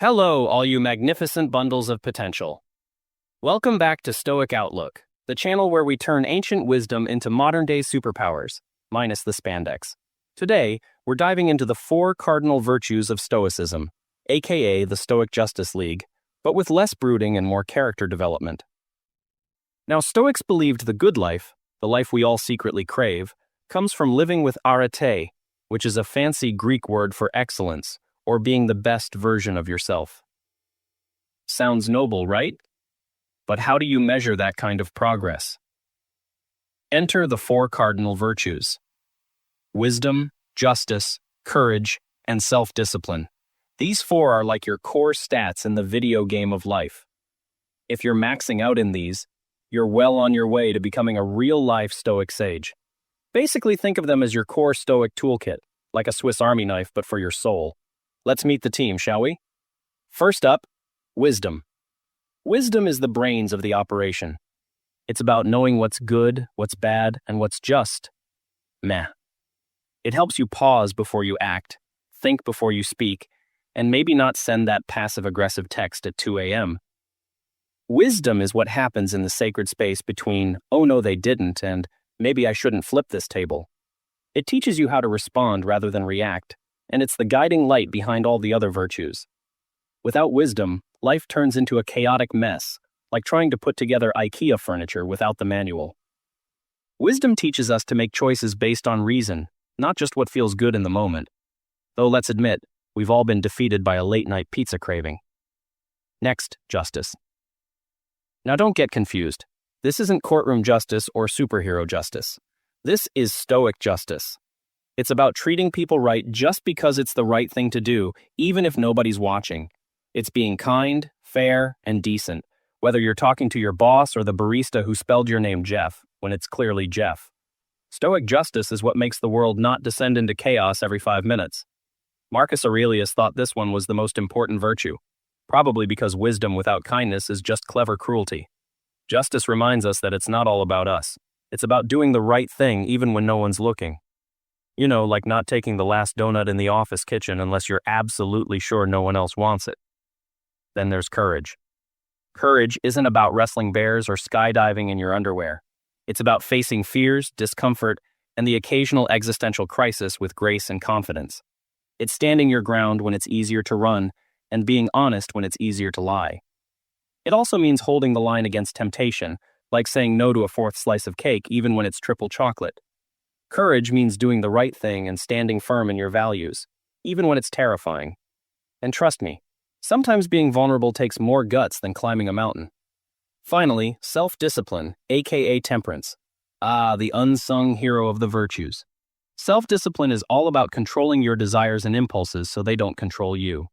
Hello, all you magnificent bundles of potential. Welcome back to Stoic Outlook, the channel where we turn ancient wisdom into modern-day superpowers, minus the spandex. Today, we're diving into the 4 cardinal virtues of Stoicism, aka the Stoic Justice League, but with less brooding and more character development. Now, Stoics believed the good life, the life we all secretly crave, comes from living with Areté, which is a fancy Greek word for excellence, or being the best version of yourself. Sounds noble, right? But how do you measure that kind of progress? Enter the 4 cardinal virtues: wisdom, justice, courage, and self-discipline. These 4 are like your core stats in the video game of life. If you're maxing out in these, you're well on your way to becoming a real-life Stoic sage. Basically, think of them as your core Stoic toolkit, like a Swiss Army knife but for your soul. Let's meet the team, shall we? First up, wisdom. Wisdom is the brains of the operation. It's about knowing what's good, what's bad, and what's just. Meh. It helps you pause before you act, think before you speak, and maybe not send that passive-aggressive text at 2 a.m. Wisdom is what happens in the sacred space between, oh no they didn't, and maybe I shouldn't flip this table. It teaches you how to respond rather than react, and it's the guiding light behind all the other virtues. Without wisdom, life turns into a chaotic mess, like trying to put together IKEA furniture without the manual. Wisdom teaches us to make choices based on reason, not just what feels good in the moment. Though let's admit, we've all been defeated by a late-night pizza craving. Next, justice. Now don't get confused. This isn't courtroom justice or superhero justice. This is Stoic justice. It's about treating people right just because it's the right thing to do, even if nobody's watching. It's being kind, fair, and decent, whether you're talking to your boss or the barista who spelled your name Jeff, when it's clearly Jeff. Stoic justice is what makes the world not descend into chaos every 5 minutes. Marcus Aurelius thought this one was the most important virtue, probably because wisdom without kindness is just clever cruelty. Justice reminds us that it's not all about us. It's about doing the right thing even when no one's looking. You know, like not taking the last donut in the office kitchen unless you're absolutely sure no one else wants it. Then there's courage. Courage isn't about wrestling bears or skydiving in your underwear. It's about facing fears, discomfort, and the occasional existential crisis with grace and confidence. It's standing your ground when it's easier to run and being honest when it's easier to lie. It also means holding the line against temptation, like saying no to a 4th slice of cake even when it's triple chocolate. Courage means doing the right thing and standing firm in your values, even when it's terrifying. And trust me, sometimes being vulnerable takes more guts than climbing a mountain. Finally, self-discipline, aka temperance. The unsung hero of the virtues. Self-discipline is all about controlling your desires and impulses so they don't control you.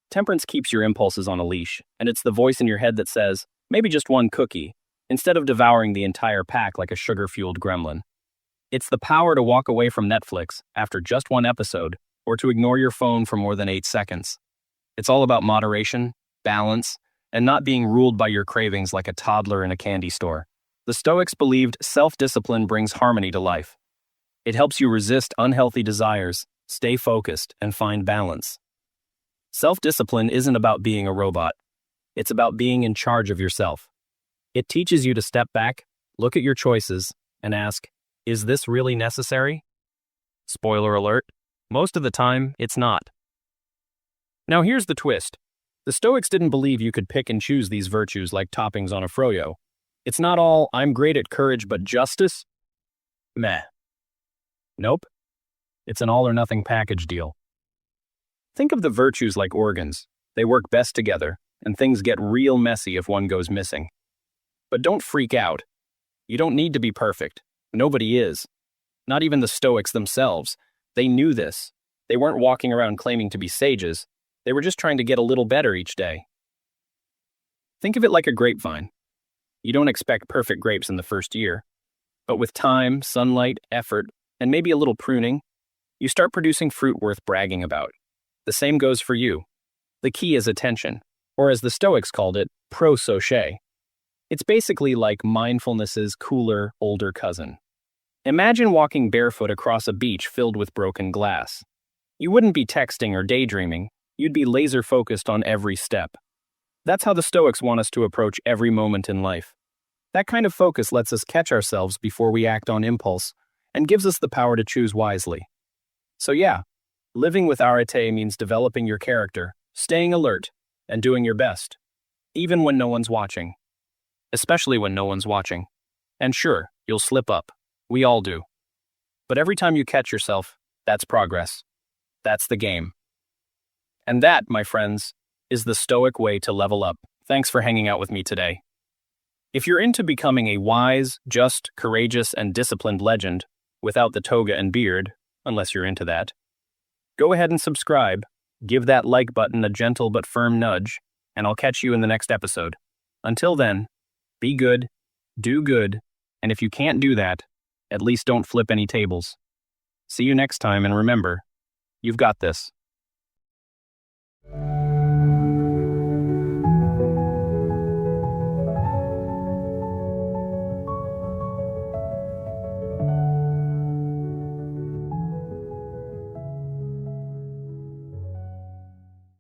Temperance keeps your impulses on a leash, and it's the voice in your head that says, maybe just one cookie, instead of devouring the entire pack like a sugar-fueled gremlin. It's the power to walk away from Netflix after just 1 episode, or to ignore your phone for more than 8 seconds. It's all about moderation, balance, and not being ruled by your cravings like a toddler in a candy store. The Stoics believed self-discipline brings harmony to life. It helps you resist unhealthy desires, stay focused, and find balance. Self-discipline isn't about being a robot. It's about being in charge of yourself. It teaches you to step back, look at your choices, and ask, is this really necessary? Spoiler alert, most of the time, it's not. Now here's the twist. The Stoics didn't believe you could pick and choose these virtues like toppings on a froyo. It's not all, I'm great at courage but justice? Meh. Nope. It's an all-or-nothing package deal. Think of the virtues like organs. They work best together, and things get real messy if one goes missing. But don't freak out. You don't need to be perfect. Nobody is. Not even the Stoics themselves. They knew this. They weren't walking around claiming to be sages. They were just trying to get a little better each day. Think of it like a grapevine. You don't expect perfect grapes in the first year. But with time, sunlight, effort, and maybe a little pruning, you start producing fruit worth bragging about. The same goes for you. The key is attention, or as the Stoics called it, Prosochê. It's basically like mindfulness's cooler, older cousin. Imagine walking barefoot across a beach filled with broken glass. You wouldn't be texting or daydreaming. you'd be laser-focused on every step. That's how the Stoics want us to approach every moment in life. That kind of focus lets us catch ourselves before we act on impulse and gives us the power to choose wisely. So yeah, living with Areté means developing your character, staying alert, and doing your best, even when no one's watching. Especially when no one's watching. And sure, you'll slip up. We all do. But every time you catch yourself, that's progress. That's the game. And that, my friends, is the Stoic way to level up. Thanks for hanging out with me today. If you're into becoming a wise, just, courageous, and disciplined legend, without the toga and beard, unless you're into that, go ahead and subscribe, give that like button a gentle but firm nudge, and I'll catch you in the next episode. Until then, be good, do good, and if you can't do that, at least don't flip any tables. See you next time, and remember, you've got this.